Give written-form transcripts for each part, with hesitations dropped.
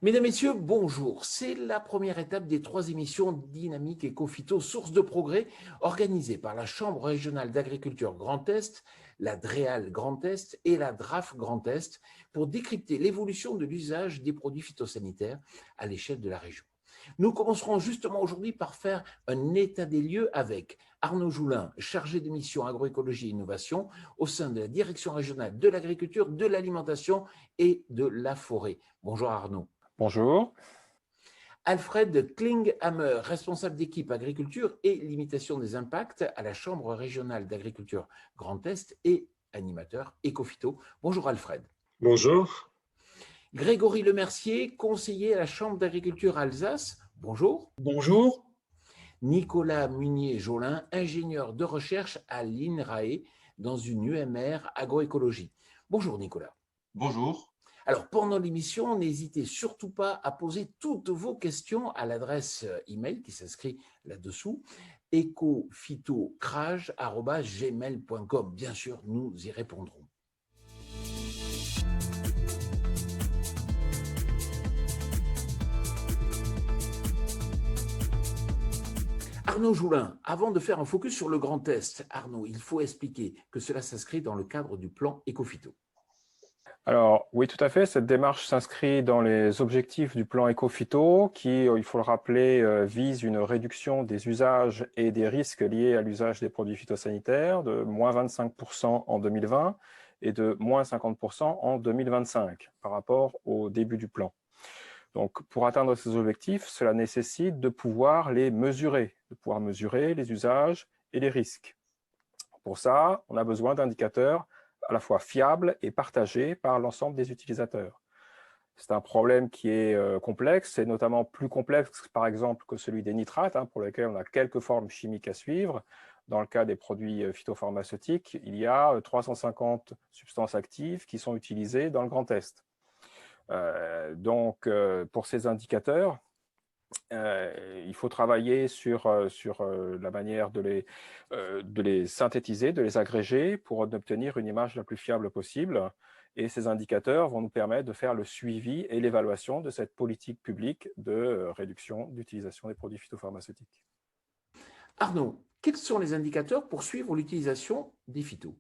Mesdames, Messieurs, bonjour. C'est la première étape des 3 émissions Dynamique Éco-Phyto, source de progrès, organisées par la Chambre régionale d'agriculture Grand Est, la DREAL Grand Est et la DRAF Grand Est pour décrypter l'évolution de l'usage des produits phytosanitaires à l'échelle de la région. Nous commencerons justement aujourd'hui par faire un état des lieux avec Arnaud Joulin, chargé de mission agroécologie et innovation au sein de la Direction régionale de l'agriculture, de l'alimentation et de la forêt. Bonjour Arnaud. Bonjour. Alfred Klinghammer, responsable d'équipe agriculture et limitation des impacts à la Chambre régionale d'agriculture Grand Est et animateur Ecofito. Bonjour Alfred. Bonjour. Grégory Lemercier, conseiller à la Chambre d'agriculture Alsace. Bonjour. Bonjour. Nicolas Munier-Jolin, ingénieur de recherche à l'INRAE dans une UMR agroécologie. Bonjour Nicolas. Bonjour. Alors, pendant l'émission, n'hésitez surtout pas à poser toutes vos questions à l'adresse email qui s'inscrit là-dessous, ecophytocrage@gmail.com. Bien sûr, nous y répondrons. Arnaud Joulin, avant de faire un focus sur le Grand Est, Arnaud, il faut expliquer que cela s'inscrit dans le cadre du plan Ecophyto. Alors, oui, tout à fait. Cette démarche s'inscrit dans les objectifs du plan Ecophyto qui, il faut le rappeler, vise une réduction des usages et des risques liés à l'usage des produits phytosanitaires de moins 25% en 2020 et de moins 50% en 2025 par rapport au début du plan. Donc, pour atteindre ces objectifs, cela nécessite de pouvoir les mesurer, les usages et les risques. Pour ça, on a besoin d'indicateurs à la fois fiables et partagés par l'ensemble des utilisateurs. C'est un problème qui est complexe, c'est notamment plus complexe par exemple que celui des nitrates, pour lesquels on a quelques formes chimiques à suivre. Dans le cas des produits phytopharmaceutiques, il y a 350 substances actives qui sont utilisées dans le Grand Est. Donc, pour ces indicateurs, il faut travailler sur la manière de les synthétiser, de les agréger pour obtenir une image la plus fiable possible. Et ces indicateurs vont nous permettre de faire le suivi et l'évaluation de cette politique publique de réduction d'utilisation des produits phytopharmaceutiques. Arnaud, quels sont les indicateurs pour suivre l'utilisation des phytos ?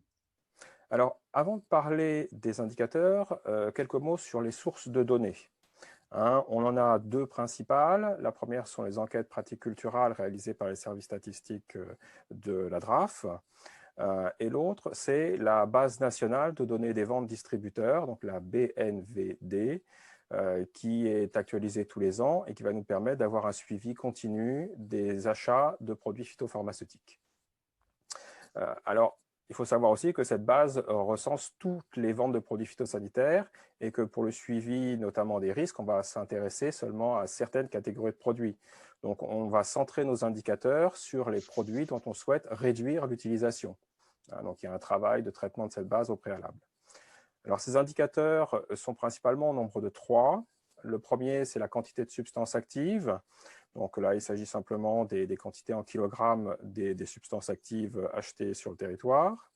Alors, avant de parler des indicateurs, quelques mots sur les sources de données. On en a deux principales. La première sont les enquêtes pratiques culturales réalisées par les services statistiques de la DRAF. Et l'autre, c'est la base nationale de données des ventes distributeurs, donc la BNVD, qui est actualisée tous les ans et qui va nous permettre d'avoir un suivi continu des achats de produits phytopharmaceutiques. Alors, il faut savoir aussi que cette base recense toutes les ventes de produits phytosanitaires et que pour le suivi notamment des risques, on va s'intéresser seulement à certaines catégories de produits. Donc, on va centrer nos indicateurs sur les produits dont on souhaite réduire l'utilisation. Donc, il y a un travail de traitement de cette base au préalable. Alors, ces indicateurs sont principalement au nombre de 3. Le premier, c'est la quantité de substances actives. Donc là, il s'agit simplement des quantités en kilogrammes des substances actives achetées sur le territoire.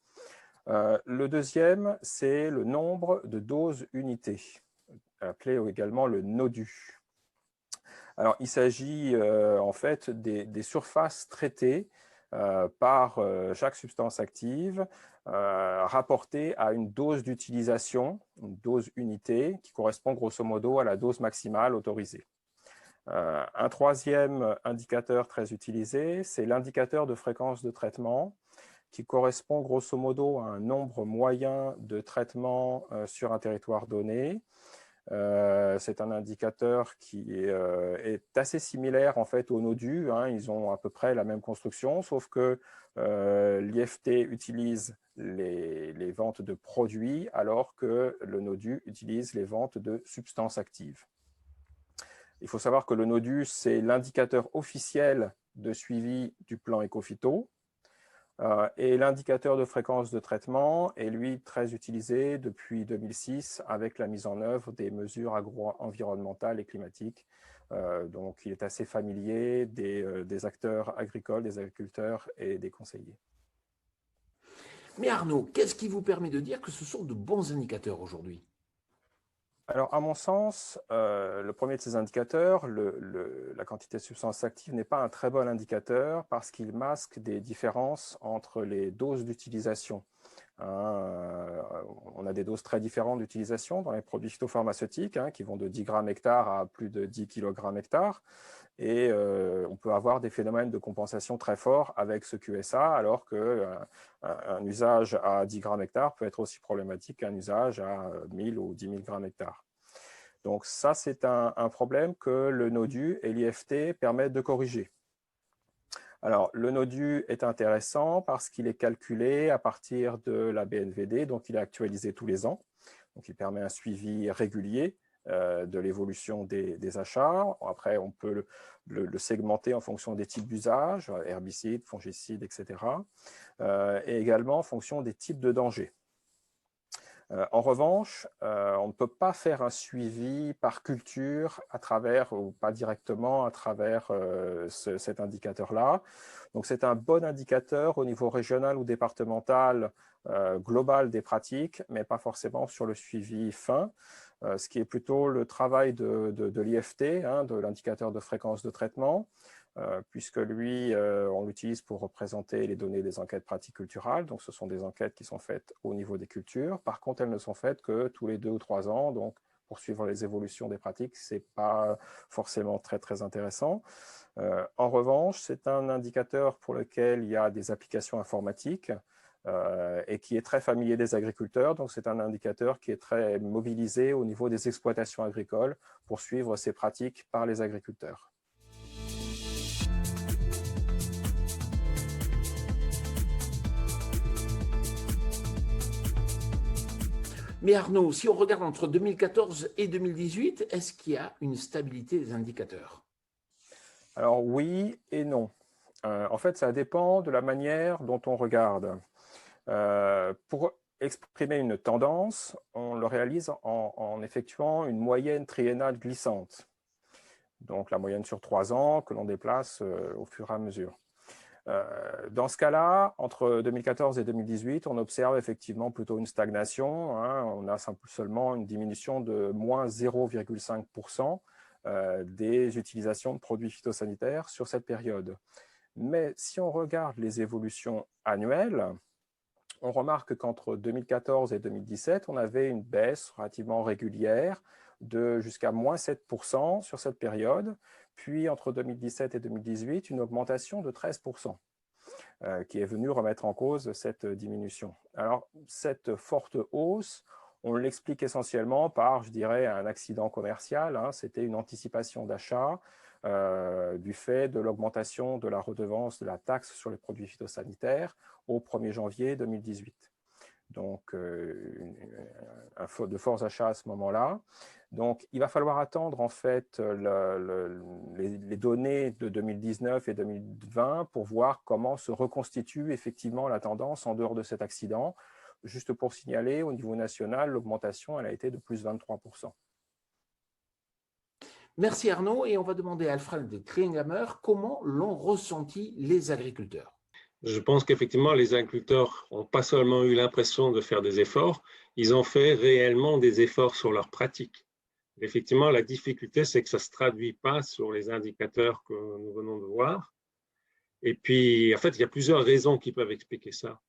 Le deuxième, c'est le nombre de doses unités, appelé également le NODU. Alors, il s'agit en fait des surfaces traitées par chaque substance active rapportée à une dose d'utilisation, une dose unité, qui correspond grosso modo à la dose maximale autorisée. Un troisième indicateur très utilisé, c'est l'indicateur de fréquence de traitement qui correspond grosso modo à un nombre moyen de traitements sur un territoire donné. C'est un indicateur qui est assez similaire en fait au NODU. Ils ont à peu près la même construction, sauf que l'IFT utilise les ventes de produits alors que le NODU utilise les ventes de substances actives. Il faut savoir que le NODU, c'est l'indicateur officiel de suivi du plan Ecophyto. Et l'indicateur de fréquence de traitement est, lui, très utilisé depuis 2006 avec la mise en œuvre des mesures agro-environnementales et climatiques. Donc, il est assez familier des acteurs agricoles, des agriculteurs et des conseillers. Mais Arnaud, qu'est-ce qui vous permet de dire que ce sont de bons indicateurs aujourd'hui ? Alors, à mon sens, le premier de ces indicateurs, la quantité de substances actives, n'est pas un très bon indicateur parce qu'il masque des différences entre les doses d'utilisation. On a des doses très différentes d'utilisation dans les produits phytopharmaceutiques qui vont de 10 grammes hectare à plus de 10 kg hectare. Et on peut avoir des phénomènes de compensation très forts avec ce QSA, alors qu'un usage à 10 grammes hectare peut être aussi problématique qu'un usage à 1000 ou 10 000 grammes hectare. Donc ça, c'est un problème que le NODU et l'IFT permettent de corriger. Alors, le NODU est intéressant parce qu'il est calculé à partir de la BNVD, donc il est actualisé tous les ans. Donc, il permet un suivi régulier de l'évolution des achats. Après, on peut le segmenter en fonction des types d'usage, herbicides, fongicides, etc. Et également en fonction des types de dangers. En revanche, on ne peut pas faire un suivi par culture à travers, ou pas directement à travers cet indicateur-là. Donc, c'est un bon indicateur au niveau régional ou départemental global des pratiques, mais pas forcément sur le suivi fin, ce qui est plutôt le travail de l'IFT, de l'indicateur de fréquence de traitement, puisque lui, on l'utilise pour représenter les données des enquêtes pratiques culturales. Donc, ce sont des enquêtes qui sont faites au niveau des cultures. Par contre, elles ne sont faites que tous les 2 ou 3 ans. Donc, pour suivre les évolutions des pratiques, ce n'est pas forcément très, très intéressant. En revanche, c'est un indicateur pour lequel il y a des applications informatiques et qui est très familier des agriculteurs. Donc, c'est un indicateur qui est très mobilisé au niveau des exploitations agricoles pour suivre ces pratiques par les agriculteurs. Mais Arnaud, si on regarde entre 2014 et 2018, est-ce qu'il y a une stabilité des indicateurs? Alors oui et non. En fait, ça dépend de la manière dont on regarde. Pour exprimer une tendance, on le réalise en effectuant une moyenne triennale glissante. Donc la moyenne sur 3 ans que l'on déplace au fur et à mesure. Dans ce cas-là, entre 2014 et 2018, on observe effectivement plutôt une stagnation. On a seulement une diminution de moins 0,5% des utilisations de produits phytosanitaires sur cette période. Mais si on regarde les évolutions annuelles, on remarque qu'entre 2014 et 2017, on avait une baisse relativement régulière de jusqu'à moins 7% sur cette période, puis entre 2017 et 2018, une augmentation de 13%, qui est venue remettre en cause cette diminution. Alors, cette forte hausse, on l'explique essentiellement par, je dirais, un accident commercial. C'était une anticipation d'achat du fait de l'augmentation de la redevance de la taxe sur les produits phytosanitaires au 1er janvier 2018. Donc, de forts achats à ce moment-là. Donc, il va falloir attendre en fait les données de 2019 et 2020 pour voir comment se reconstitue effectivement la tendance en dehors de cet accident. Juste pour signaler, au niveau national, l'augmentation elle a été de plus 23%. Merci Arnaud, et on va demander à Alfred Klinghammer comment l'ont ressenti les agriculteurs. Je pense qu'effectivement, les agriculteurs n'ont pas seulement eu l'impression de faire des efforts, ils ont fait réellement des efforts sur leurs pratiques. Effectivement, la difficulté, c'est que ça ne se traduit pas sur les indicateurs que nous venons de voir. Et puis, en fait, il y a plusieurs raisons qui peuvent expliquer ça.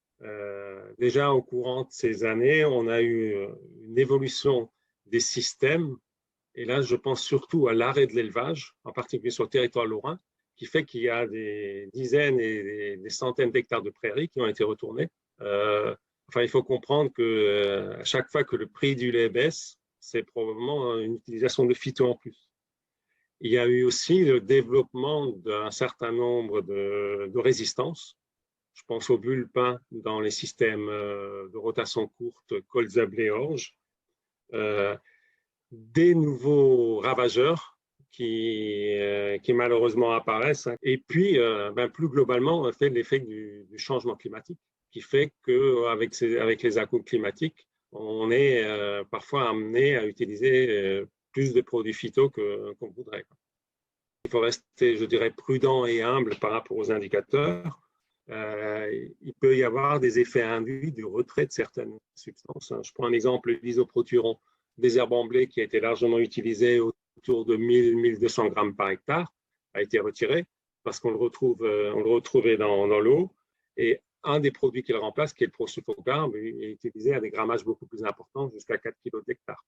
Déjà, au courant de ces années, on a eu une évolution des systèmes. Et là, je pense surtout à l'arrêt de l'élevage, en particulier sur le territoire lorrain, qui fait qu'il y a des dizaines et des centaines d'hectares de prairies qui ont été retournés. Il faut comprendre qu'à chaque fois que le prix du lait baisse, c'est probablement une utilisation de phyto en plus. Il y a eu aussi le développement d'un certain nombre de résistances. Je pense aux bulpins dans les systèmes de rotation courte, colza, blé, orge. Des nouveaux ravageurs qui malheureusement apparaissent. Et puis, plus globalement, on fait l'effet du changement climatique, qui fait qu'avec les à-coups climatiques, on est parfois amené à utiliser plus de produits phyto qu'on voudrait. Il faut rester, je dirais, prudent et humble par rapport aux indicateurs. Il peut y avoir des effets induits du retrait de certaines substances. Je prends un exemple, l'isoproturon. des herbes en blé qui a été largement utilisé autour de 1000-1200 grammes par hectare a été retiré parce qu'on le retrouvait dans l'eau. Et un des produits qu'il remplace, qui est le prosulfocarbe, est utilisé à des grammages beaucoup plus importants, jusqu'à 4 kg d'hectare.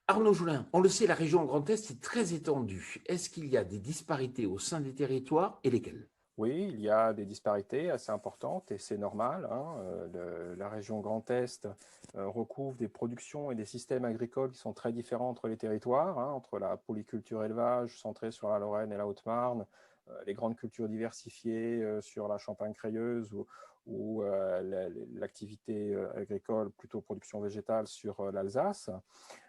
Arnaud Joulin, on le sait, la région Grand Est est très étendue. Est-ce qu'il y a des disparités au sein des territoires et lesquelles? Oui, il y a des disparités assez importantes et c'est normal, hein. La région Grand Est recouvre des productions et des systèmes agricoles qui sont très différents entre les territoires, hein, entre la polyculture élevage centrée sur la Lorraine et la Haute-Marne, les grandes cultures diversifiées sur la Champagne-Crayeuse ou l'activité agricole plutôt production végétale sur l'Alsace.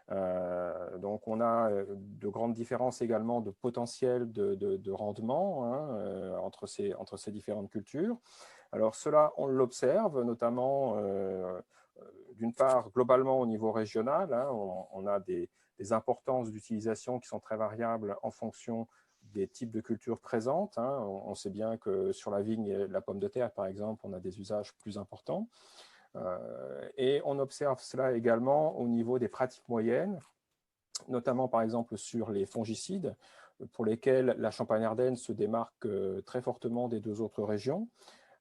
Donc on a de grandes différences également de potentiel de rendement, hein, entre ces différentes cultures. Alors cela, on l'observe notamment d'une part globalement au niveau régional, hein, on a des importances d'utilisation qui sont très variables en fonction des types de cultures présentes, hein. On sait bien que sur la vigne et la pomme de terre, par exemple, on a des usages plus importants. Et on observe cela également au niveau des pratiques moyennes, notamment par exemple sur les fongicides, pour lesquels la Champagne-Ardenne se démarque très fortement des deux autres régions.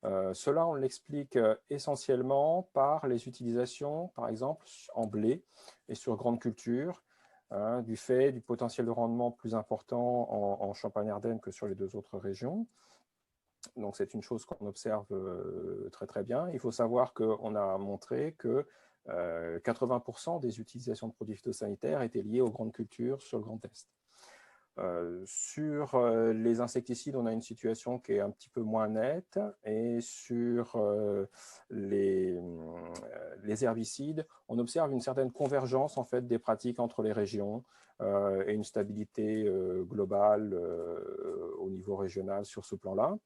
Cela, on l'explique essentiellement par les utilisations, par exemple, en blé et sur grandes cultures, hein, du fait du potentiel de rendement plus important en Champagne-Ardenne que sur les deux autres régions. Donc, c'est une chose qu'on observe très, très bien. Il faut savoir qu'on a montré que 80% des utilisations de produits phytosanitaires étaient liées aux grandes cultures sur le Grand Est. Sur les insecticides, on a une situation qui est un petit peu moins nette, et sur les herbicides, on observe une certaine convergence en fait, des pratiques entre les régions et une stabilité globale au niveau régional sur ce plan-là.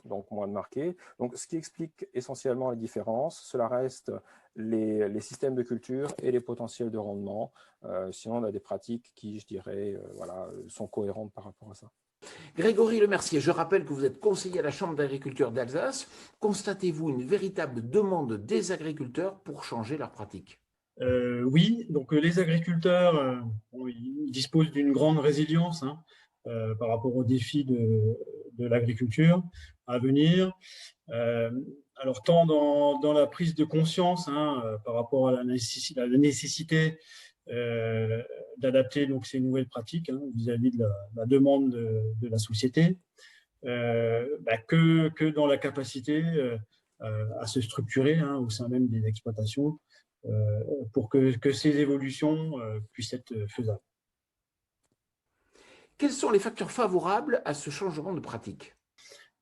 Donc moins de marqué. Donc, ce qui explique essentiellement la différence, cela reste les systèmes de culture et les potentiels de rendement. Sinon, on a des pratiques qui, je dirais, voilà, sont cohérentes par rapport à ça. Grégory Lemercier, je rappelle que vous êtes conseiller à la Chambre d'agriculture d'Alsace. Constatez-vous une véritable demande des agriculteurs pour changer leurs pratiques? Oui, donc les agriculteurs ils disposent d'une grande résilience, hein, par rapport aux défis de l'agriculture à venir. Alors tant dans la prise de conscience, hein, par rapport à la nécessité d'adapter donc ces nouvelles pratiques, hein, vis-à-vis de la demande de la société, que dans la capacité à se structurer, hein, au sein même des exploitations, pour que ces évolutions puissent être faisables. Quels sont les facteurs favorables à ce changement de pratique?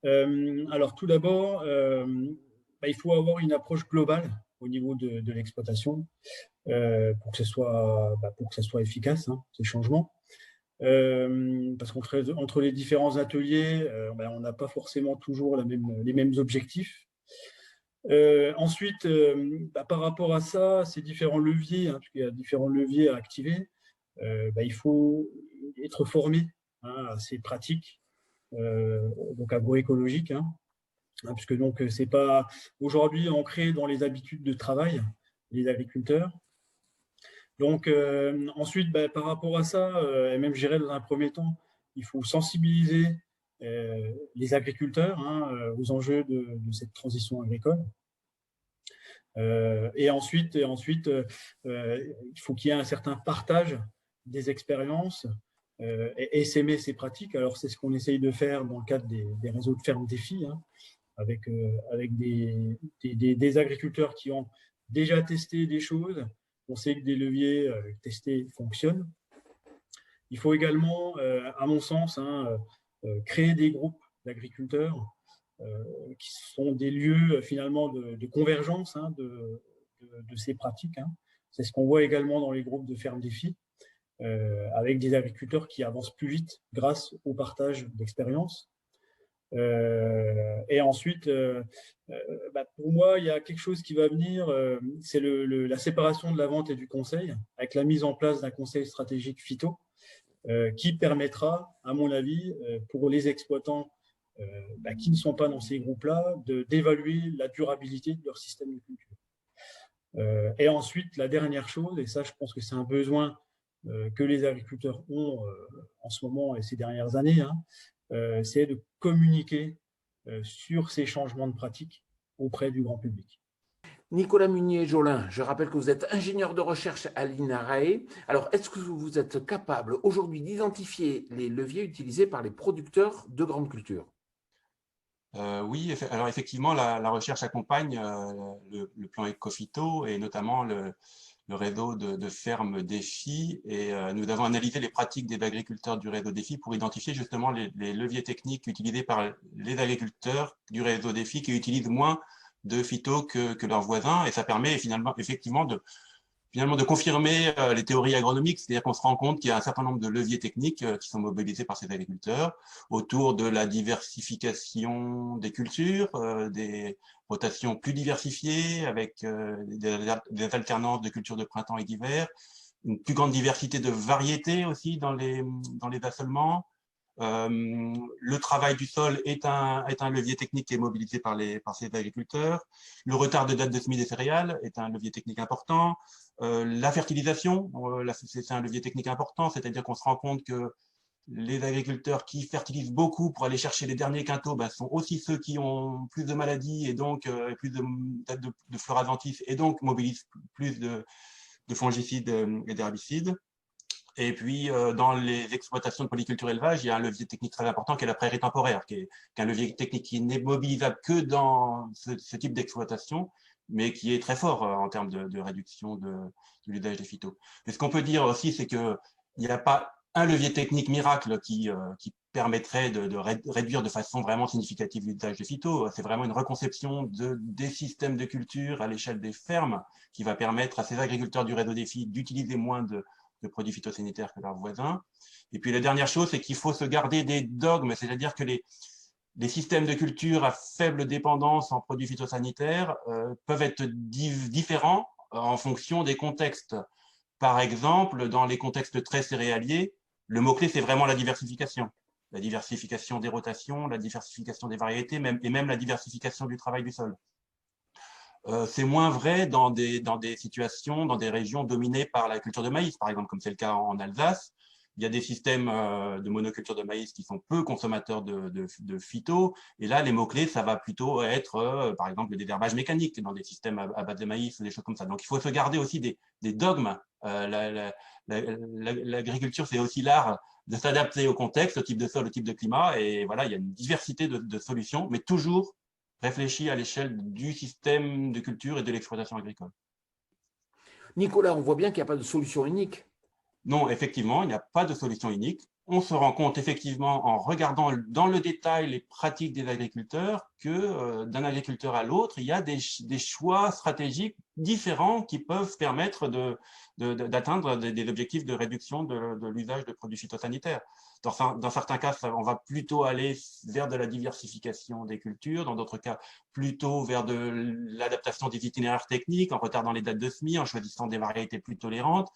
Alors tout d'abord, il faut avoir une approche globale au niveau de l'exploitation pour que ce soit efficace, hein, ces changements. Parce qu'entre les différents ateliers, on n'a pas forcément toujours les mêmes objectifs. Ensuite, par rapport à ça, ces différents leviers, hein, parce qu'il y a différents leviers à activer, il faut être formé, hein, à ces pratiques donc agroécologiques, hein, puisque donc c'est pas aujourd'hui ancré dans les habitudes de travail des agriculteurs. Donc ensuite, par rapport à ça, et même je dirais dans un premier temps, il faut sensibiliser les agriculteurs, hein, aux enjeux de cette transition agricole. Et ensuite, il faut qu'il y ait un certain partage des expériences et s'aimer ces pratiques. Alors, c'est ce qu'on essaye de faire dans le cadre des réseaux de fermes défis, hein, avec des agriculteurs qui ont déjà testé des choses. On sait que des leviers testés fonctionnent. Il faut également, à mon sens, hein, créer des groupes d'agriculteurs qui sont des lieux finalement de convergence, hein, de ces pratiques, hein. C'est ce qu'on voit également dans les groupes de fermes défis, avec des agriculteurs qui avancent plus vite grâce au partage d'expériences. Et ensuite, pour moi, il y a quelque chose qui va venir, c'est la séparation de la vente et du conseil, avec la mise en place d'un conseil stratégique phyto, qui permettra, à mon avis, pour les exploitants qui ne sont pas dans ces groupes-là, d'évaluer la durabilité de leur système de culture. Et ensuite, la dernière chose, et ça je pense que c'est un besoin que les agriculteurs ont en ce moment et ces dernières années, c'est de communiquer sur ces changements de pratiques auprès du grand public. Nicolas Munier-Jolin, je rappelle que vous êtes ingénieur de recherche à l'INRAE. Alors, est-ce que vous êtes capable aujourd'hui d'identifier les leviers utilisés par les producteurs de grandes cultures? Oui, alors effectivement, la recherche accompagne le plan Ecofito et notamment le réseau de fermes Défi. Et nous avons analysé les pratiques des agriculteurs du réseau Défi pour identifier justement les leviers techniques utilisés par les agriculteurs du réseau Défi qui utilisent moins de phyto que leurs voisins. Et ça permet effectivement de confirmer les théories agronomiques, c'est-à-dire qu'on se rend compte qu'il y a un certain nombre de leviers techniques qui sont mobilisés par ces agriculteurs autour de la diversification des cultures, des rotations plus diversifiées avec des alternances de cultures de printemps et d'hiver, une plus grande diversité de variétés aussi dans les assolements. Le travail du sol est un levier technique qui est mobilisé par ces agriculteurs. Le retard de date de semis des céréales est un levier technique important. La fertilisation, c'est un levier technique important, c'est-à-dire qu'on se rend compte que les agriculteurs qui fertilisent beaucoup pour aller chercher les derniers quintaux sont aussi ceux qui ont plus de maladies et donc plus de fleurs adventices et donc mobilisent plus de fongicides et d'herbicides. Et puis, dans les exploitations de polyculture élevage, il y a un levier technique très important qui est la prairie temporaire, qui est un levier technique qui n'est mobilisable que dans ce type d'exploitation, mais qui est très fort en termes de réduction de l'usage des phytos. Mais ce qu'on peut dire aussi, c'est qu'il n'y a pas un levier technique miracle qui permettrait de réduire de façon vraiment significative l'usage des phytos. C'est vraiment une reconception des systèmes de culture à l'échelle des fermes qui va permettre à ces agriculteurs du réseau Défi d'utiliser moins de produits phytosanitaires que leurs voisins. Et puis la dernière chose, c'est qu'il faut se garder des dogmes, c'est-à-dire que les systèmes de culture à faible dépendance en produits phytosanitaires peuvent être différents en fonction des contextes. Par exemple, dans les contextes très céréaliers, le mot-clé, c'est vraiment la diversification. La diversification des rotations, la diversification des variétés, et même la diversification du travail du sol. C'est moins vrai dans des situations, dans des régions dominées par la culture de maïs, par exemple, comme c'est le cas en Alsace. Il y a des systèmes de monoculture de maïs qui sont peu consommateurs de phyto. Et là, les mots-clés, ça va plutôt être, par exemple, le désherbage mécanique dans des systèmes à base de maïs ou des choses comme ça. Donc, il faut se garder aussi des dogmes. L'agriculture, c'est aussi l'art de s'adapter au contexte, au type de sol, au type de climat. Et voilà, il y a une diversité de solutions, mais toujours réfléchi à l'échelle du système de culture et de l'exploitation agricole. Nicolas, on voit bien qu'il n'y a pas de solution unique. Non, effectivement, il n'y a pas de solution unique. On se rend compte effectivement en regardant dans le détail les pratiques des agriculteurs que d'un agriculteur à l'autre, il y a des choix stratégiques différents qui peuvent permettre d'atteindre des objectifs de réduction de l'usage de produits phytosanitaires. Dans certains cas, on va plutôt aller vers de la diversification des cultures, dans d'autres cas, plutôt vers de l'adaptation des itinéraires techniques, en retardant les dates de semis, en choisissant des variétés plus tolérantes.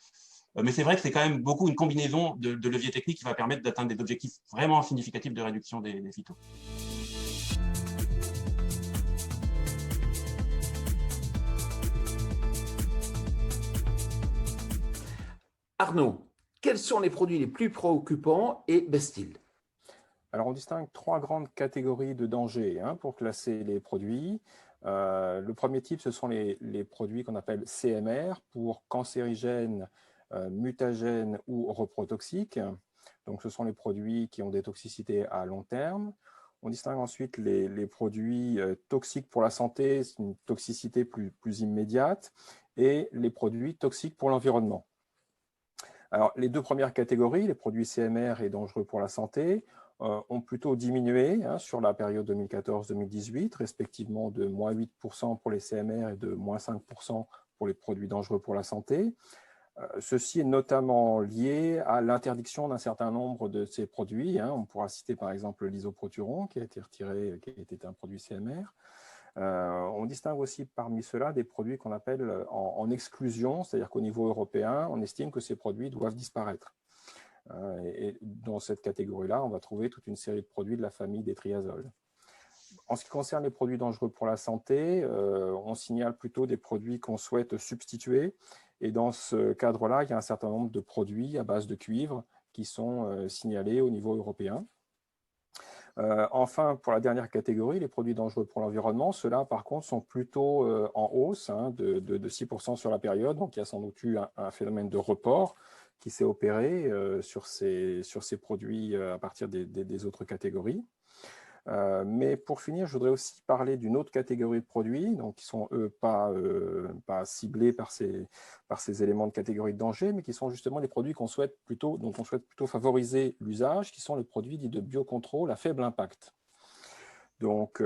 Mais c'est vrai que c'est quand même beaucoup une combinaison de leviers techniques qui va permettre d'atteindre des objectifs vraiment significatifs de réduction des phytos. Arnaud, quels sont les produits les plus préoccupants et baissent-ils? Alors, on distingue 3 grandes catégories de dangers pour classer les produits. Le premier type, ce sont les produits qu'on appelle CMR, pour cancérigènes, mutagènes ou reprotoxiques. Donc, ce sont les produits qui ont des toxicités à long terme. On distingue ensuite les produits toxiques pour la santé, c'est une toxicité plus immédiate, et les produits toxiques pour l'environnement. Alors, les deux premières catégories, les produits CMR et dangereux pour la santé, ont plutôt diminué sur la période 2014-2018, respectivement de moins 8% pour les CMR et de moins 5% pour les produits dangereux pour la santé. Ceci est notamment lié à l'interdiction d'un certain nombre de ces produits. On pourra citer par exemple l'isoproturon qui a été retiré, qui était un produit CMR. On distingue aussi parmi ceux-là des produits qu'on appelle en exclusion, c'est-à-dire qu'au niveau européen, on estime que ces produits doivent disparaître. Et dans cette catégorie-là, on va trouver toute une série de produits de la famille des triazoles. En ce qui concerne les produits dangereux pour la santé, on signale plutôt des produits qu'on souhaite substituer. Et dans ce cadre-là, il y a un certain nombre de produits à base de cuivre qui sont signalés au niveau européen. Enfin, pour la dernière catégorie, les produits dangereux pour l'environnement, ceux-là, par contre, sont plutôt en hausse de 6% sur la période. Donc, il y a sans doute eu un phénomène de report qui s'est opéré sur ces produits à partir des autres catégories. Mais pour finir, je voudrais aussi parler d'une autre catégorie de produits, donc qui sont eux pas ciblés par ces éléments de catégorie de danger, mais qui sont justement les produits dont on souhaite plutôt favoriser l'usage, qui sont les produits dits de biocontrôle à faible impact. Donc,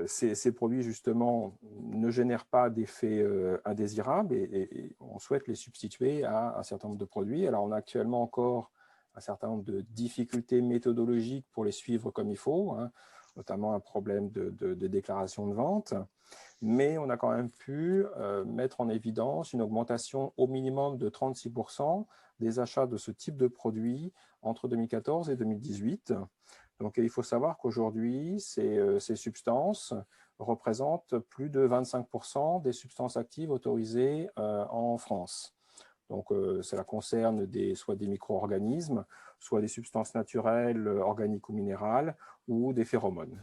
ces produits, justement, ne génèrent pas d'effets indésirables et on souhaite les substituer à un certain nombre de produits. Alors, on a actuellement encore un certain nombre de difficultés méthodologiques pour les suivre comme il faut, notamment un problème de déclaration de vente, mais on a quand même pu mettre en évidence une augmentation au minimum de 36% des achats de ce type de produits entre 2014 et 2018. Donc, il faut savoir qu'aujourd'hui, ces substances représentent plus de 25% des substances actives autorisées en France. Donc, cela concerne soit des micro-organismes, soit des substances naturelles, organiques ou minérales, ou des phéromones.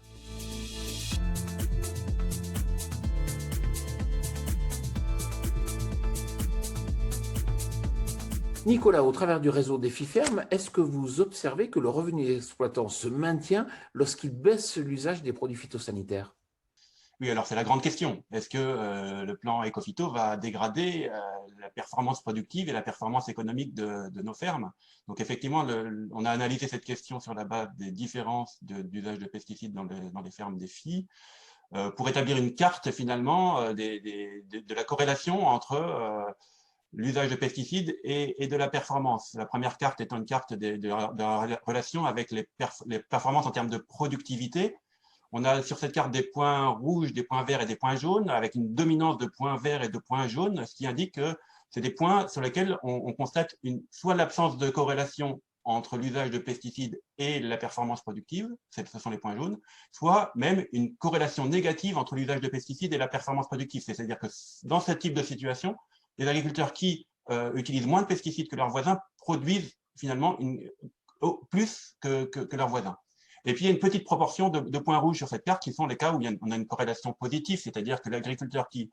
Nicolas, au travers du réseau DefiFerm, est-ce que vous observez que le revenu des exploitants se maintient lorsqu'ils baissent l'usage des produits phytosanitaires? Oui, alors c'est la grande question. Est-ce que le plan Ecophyto va dégrader la performance productive et la performance économique de nos fermes? Donc effectivement, on a analysé cette question sur la base des différences d'usage de pesticides dans les fermes DEFI pour établir une carte finalement de la corrélation entre l'usage de pesticides et de la performance. La première carte étant une carte de la relation avec les performances en termes de productivité. On a sur cette carte des points rouges, des points verts et des points jaunes, avec une dominance de points verts et de points jaunes, ce qui indique que c'est des points sur lesquels on constate soit l'absence de corrélation entre l'usage de pesticides et la performance productive, ce sont les points jaunes, soit même une corrélation négative entre l'usage de pesticides et la performance productive. C'est-à-dire que dans ce type de situation, les agriculteurs qui utilisent moins de pesticides que leurs voisins produisent finalement plus que leurs voisins. Et puis, il y a une petite proportion de points rouges sur cette carte qui sont les cas où on a une corrélation positive, c'est-à-dire que l'agriculteur qui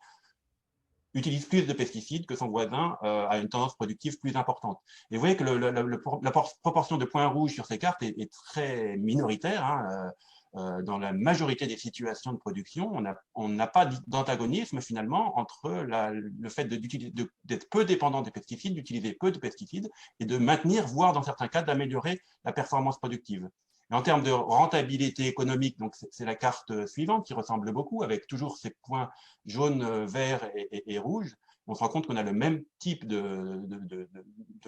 utilise plus de pesticides que son voisin a une tendance productive plus importante. Et vous voyez que la proportion de points rouges sur ces cartes est très minoritaire. Dans la majorité des situations de production, on n'a pas d'antagonisme finalement entre le fait d'être peu dépendant des pesticides, d'utiliser peu de pesticides et de maintenir, voire dans certains cas, d'améliorer la performance productive. Et en termes de rentabilité économique, donc c'est la carte suivante qui ressemble beaucoup, avec toujours ces points jaunes, verts et rouges. On se rend compte qu'on a le même type de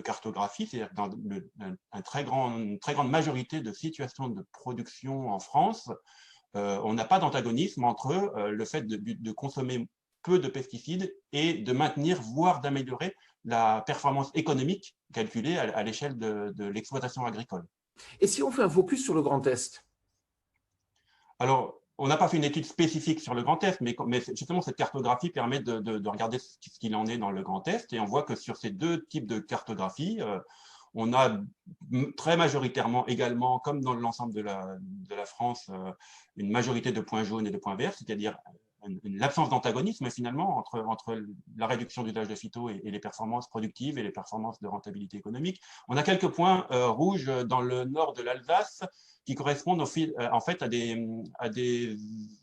cartographie, c'est-à-dire dans une très grande majorité de situations de production en France, on n'a pas d'antagonisme entre le fait de consommer peu de pesticides et de maintenir, voire d'améliorer la performance économique calculée à l'échelle de l'exploitation agricole. Et si on fait un focus sur le Grand Est? Alors, on n'a pas fait une étude spécifique sur le Grand Est, mais justement, cette cartographie permet de regarder ce qu'il en est dans le Grand Est. Et on voit que sur ces deux types de cartographie, on a très majoritairement également, comme dans l'ensemble de la France, une majorité de points jaunes et de points verts, c'est-à-dire l'absence d'antagonisme finalement entre la réduction d'usage de phyto et les performances productives et les performances de rentabilité économique. On a quelques points rouges dans le nord de l'Alsace qui correspondent en fait à des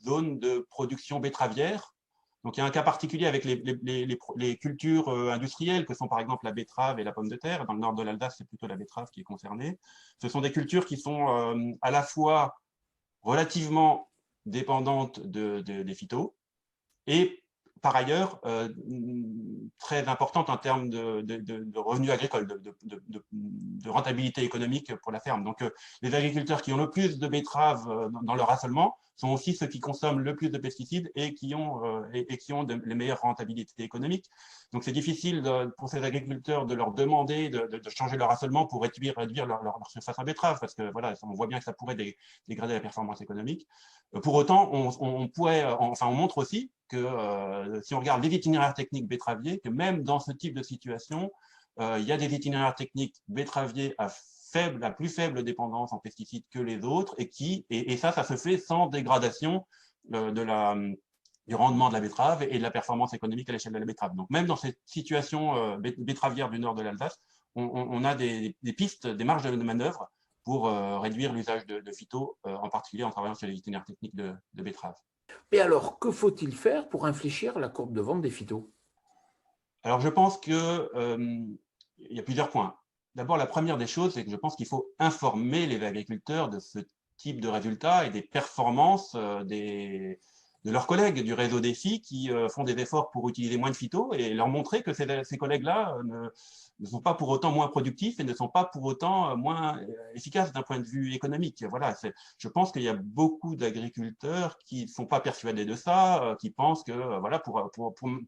zones de production betteravière. Donc il y a un cas particulier avec les cultures industrielles que sont par exemple la betterave et la pomme de terre. Dans le nord de l'Alsace, c'est plutôt la betterave qui est concernée. Ce sont des cultures qui sont à la fois relativement dépendantes des phytos et par ailleurs très importante en termes de revenus agricoles, de rentabilité économique pour la ferme. Donc, les agriculteurs qui ont le plus de betteraves dans leur assolement sont aussi ceux qui consomment le plus de pesticides et qui ont les meilleures rentabilités économiques. Donc, c'est difficile pour ces agriculteurs de leur demander de changer leur assolement pour réduire leur surface en betterave, parce que voilà, on voit bien que ça pourrait dégrader la performance économique. Pour autant, on montre aussi que si on regarde les itinéraires techniques betteraviers, que même dans ce type de situation, il y a des itinéraires techniques betteraviers à plus faible dépendance en pesticides que les autres, et ça se fait sans dégradation du rendement de la betterave et de la performance économique à l'échelle de la betterave. Donc même dans cette situation betteravière du nord de l'Alsace, on a des pistes, des marges de manœuvre pour réduire l'usage de phyto, en particulier en travaillant sur les itinéraires techniques de betterave. Et alors, que faut-il faire pour infléchir la courbe de vente des phytos? Alors, je pense qu'il y a plusieurs points. D'abord, la première des choses, c'est que je pense qu'il faut informer les agriculteurs de ce type de résultats et des performances de leurs collègues du réseau Défi qui font des efforts pour utiliser moins de phyto, et leur montrer que ces collègues-là ne sont pas pour autant moins productifs et ne sont pas pour autant moins efficaces d'un point de vue économique. Voilà, je pense qu'il y a beaucoup d'agriculteurs qui ne sont pas persuadés de ça, qui pensent que voilà, pour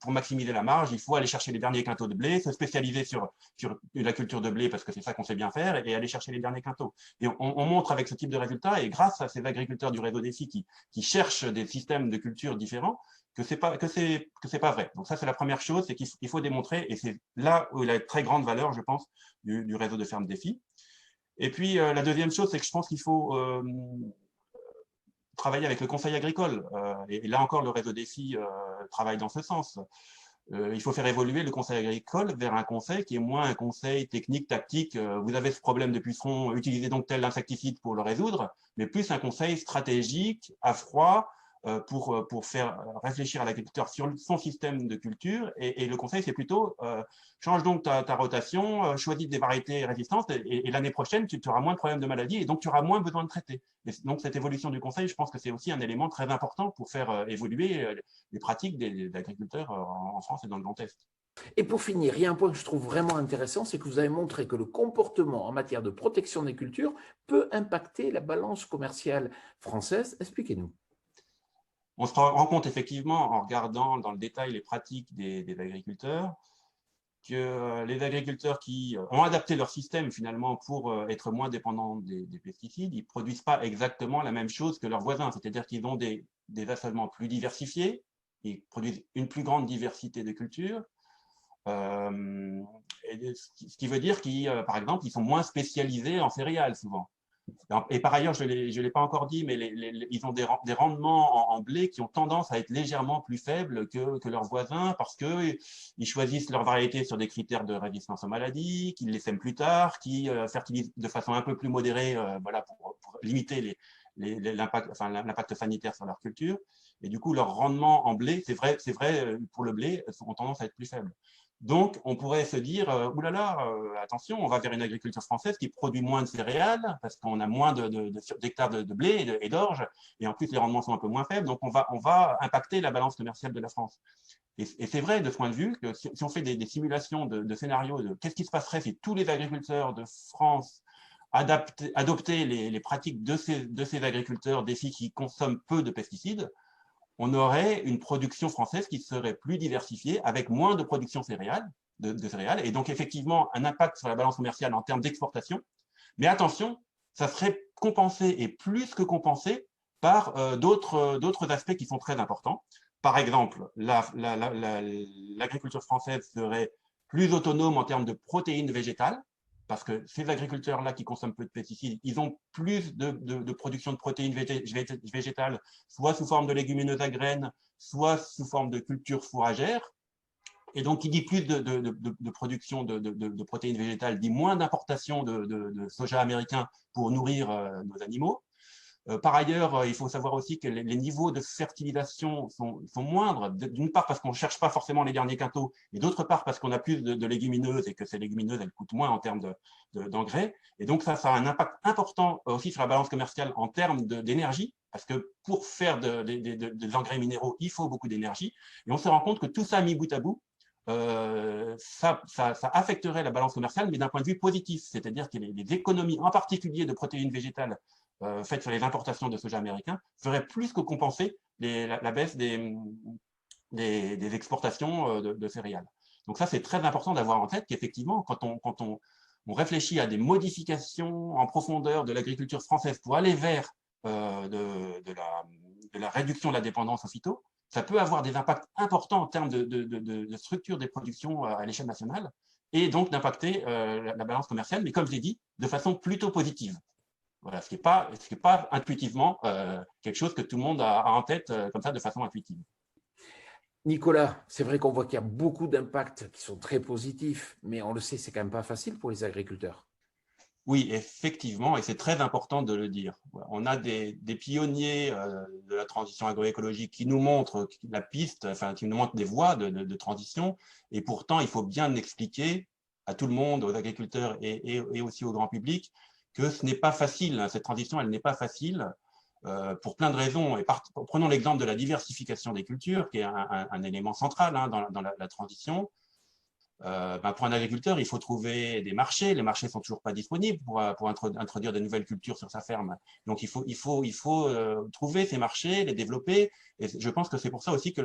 maximiser la marge, il faut aller chercher les derniers quintaux de blé, se spécialiser sur la culture de blé parce que c'est ça qu'on sait bien faire, et aller chercher les derniers quintaux. Et on montre avec ce type de résultats, et grâce à ces agriculteurs du réseau Défi qui cherchent des systèmes de culture différents, que c'est pas vrai. Donc ça, c'est la première chose, c'est qu'il faut démontrer, et c'est là où il y a une très grande valeur, je pense, du réseau de fermes Défi. Et puis, la deuxième chose, c'est que je pense qu'il faut travailler avec le conseil agricole. Et là encore, le réseau Défi travaille dans ce sens. Il faut faire évoluer le conseil agricole vers un conseil qui est moins un conseil technique, tactique. Vous avez ce problème de puceron, utilisez donc tel insecticide pour le résoudre, mais plus un conseil stratégique, à froid, pour faire réfléchir à l'agriculteur sur son système de culture. Et le conseil, c'est plutôt change donc ta rotation, choisis des variétés résistantes, et l'année prochaine, tu auras moins de problèmes de maladie, et donc tu auras moins besoin de traiter. Et donc cette évolution du conseil, je pense que c'est aussi un élément très important pour faire évoluer les pratiques des agriculteurs en France et dans le Grand Est. Et pour finir, il y a un point que je trouve vraiment intéressant, c'est que vous avez montré que le comportement en matière de protection des cultures peut impacter la balance commerciale française. Expliquez-nous. On se rend compte effectivement, en regardant dans le détail les pratiques des agriculteurs, que les agriculteurs qui ont adapté leur système finalement pour être moins dépendants des pesticides, ils ne produisent pas exactement la même chose que leurs voisins. C'est-à-dire qu'ils ont des assolements plus diversifiés, ils produisent une plus grande diversité de cultures, ce qui veut dire qu'ils, par exemple, ils sont moins spécialisés en céréales souvent. Et par ailleurs, je ne l'ai pas encore dit, mais ils ont des rendements en blé qui ont tendance à être légèrement plus faibles que leurs voisins, parce qu'ils choisissent leurs variétés sur des critères de résistance aux maladies, qu'ils les sèment plus tard, qu'ils fertilisent de façon un peu plus modérée, voilà, pour limiter l'impact sanitaire sur leur culture. Et du coup, leurs rendements en blé, c'est vrai pour le blé, ont tendance à être plus faibles. Donc, on pourrait se dire, oulala, attention, on va vers une agriculture française qui produit moins de céréales, parce qu'on a moins d'hectares de blé et d'orge, et en plus, les rendements sont un peu moins faibles, donc on va impacter la balance commerciale de la France. Et c'est vrai, de ce point de vue, que si on fait des simulations de scénarios de qu'est-ce qui se passerait si tous les agriculteurs de France adoptaient les pratiques de ces agriculteurs Défi qui consomment peu de pesticides, on aurait une production française qui serait plus diversifiée, avec moins de production de céréales, et donc effectivement un impact sur la balance commerciale en termes d'exportation. Mais attention, ça serait compensé, et plus que compensé, par d'autres aspects qui sont très importants. Par exemple, l'agriculture française serait plus autonome en termes de protéines végétales, parce que ces agriculteurs-là qui consomment peu de pesticides, ils ont plus de production de protéines végétales, soit sous forme de légumineuses à graines, soit sous forme de cultures fourragères. Et donc, qui dit plus de production de protéines végétales, dit moins d'importation de soja américain pour nourrir nos animaux. Par ailleurs, il faut savoir aussi que les niveaux de fertilisation sont moindres, d'une part parce qu'on ne cherche pas forcément les derniers quintaux, et d'autre part parce qu'on a plus de légumineuses et que ces légumineuses, elles coûtent moins en termes d'engrais. Et donc ça a un impact important aussi sur la balance commerciale en termes d'énergie, parce que pour faire des engrais minéraux, il faut beaucoup d'énergie. Et on se rend compte que tout ça mis bout à bout, ça affecterait la balance commerciale, mais d'un point de vue positif, c'est-à-dire que les économies, en particulier de protéines végétales, faites sur les importations de soja américain, ferait plus que compenser la baisse des exportations de céréales. Donc ça, c'est très important d'avoir en tête qu'effectivement, quand on réfléchit à des modifications en profondeur de l'agriculture française pour aller vers de la réduction de la dépendance aux phyto, ça peut avoir des impacts importants en termes de structure des productions à l'échelle nationale et donc d'impacter la balance commerciale, mais comme je l'ai dit, de façon plutôt positive. Voilà, ce qui n'est pas intuitivement quelque chose que tout le monde a en tête comme ça de façon intuitive. Nicolas, c'est vrai qu'on voit qu'il y a beaucoup d'impacts qui sont très positifs, mais on le sait, c'est quand même pas facile pour les agriculteurs. Oui, effectivement, et c'est très important de le dire. On a des pionniers de la transition agroécologique qui nous montrent la piste, enfin, qui nous montrent des voies de transition, et pourtant, il faut bien expliquer à tout le monde, aux agriculteurs et aussi au grand public, que ce n'est pas facile. Cette transition, elle n'est pas facile pour plein de raisons. Et prenons l'exemple de la diversification des cultures, qui est un élément central dans la transition. Pour un agriculteur, il faut trouver des marchés. Les marchés ne sont toujours pas disponibles pour introduire de nouvelles cultures sur sa ferme. Donc, il faut trouver ces marchés, les développer. Et je pense que c'est pour ça aussi que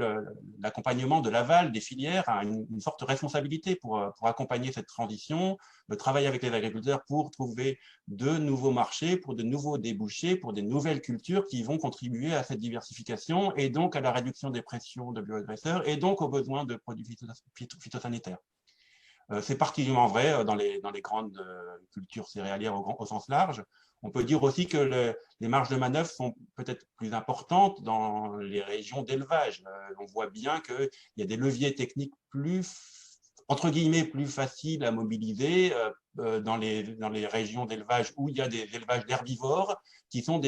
l'accompagnement de l'aval des filières a une forte responsabilité pour accompagner cette transition, travailler avec les agriculteurs pour trouver de nouveaux marchés, pour de nouveaux débouchés, pour des nouvelles cultures qui vont contribuer à cette diversification et donc à la réduction des pressions de bioagresseurs et donc aux besoins de produits phytosanitaires. C'est particulièrement vrai dans les grandes cultures céréalières au sens large. On peut dire aussi que les marges de manœuvre sont peut-être plus importantes dans les régions d'élevage. On voit bien qu'il y a des leviers techniques entre guillemets, plus faciles à mobiliser dans les régions d'élevage où il y a des élevages d'herbivores qui sont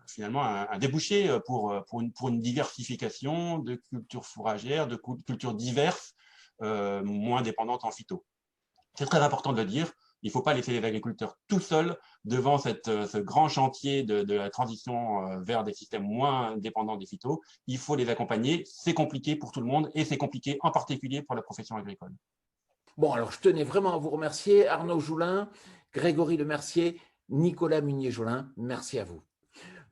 finalement un débouché pour une diversification de cultures fourragères, de cultures diverses, moins dépendantes en phyto. C'est très important de le dire, il ne faut pas laisser les agriculteurs tout seuls devant ce grand chantier de la transition vers des systèmes moins dépendants des phytos. Il faut les accompagner, c'est compliqué pour tout le monde et c'est compliqué en particulier pour la profession agricole. Bon, alors je tenais vraiment à vous remercier, Arnaud Joulin, Grégory Lemercier, Nicolas Munier-Jolin, merci à vous.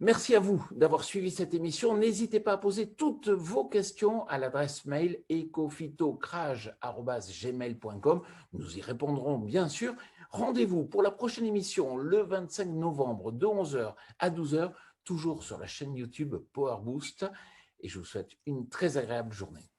Merci à vous d'avoir suivi cette émission. N'hésitez pas à poser toutes vos questions à l'adresse mail ecophytocrage@gmail.com. Nous y répondrons bien sûr. Rendez-vous pour la prochaine émission le 25 novembre de 11h à 12h, toujours sur la chaîne YouTube Power Boost. Et je vous souhaite une très agréable journée.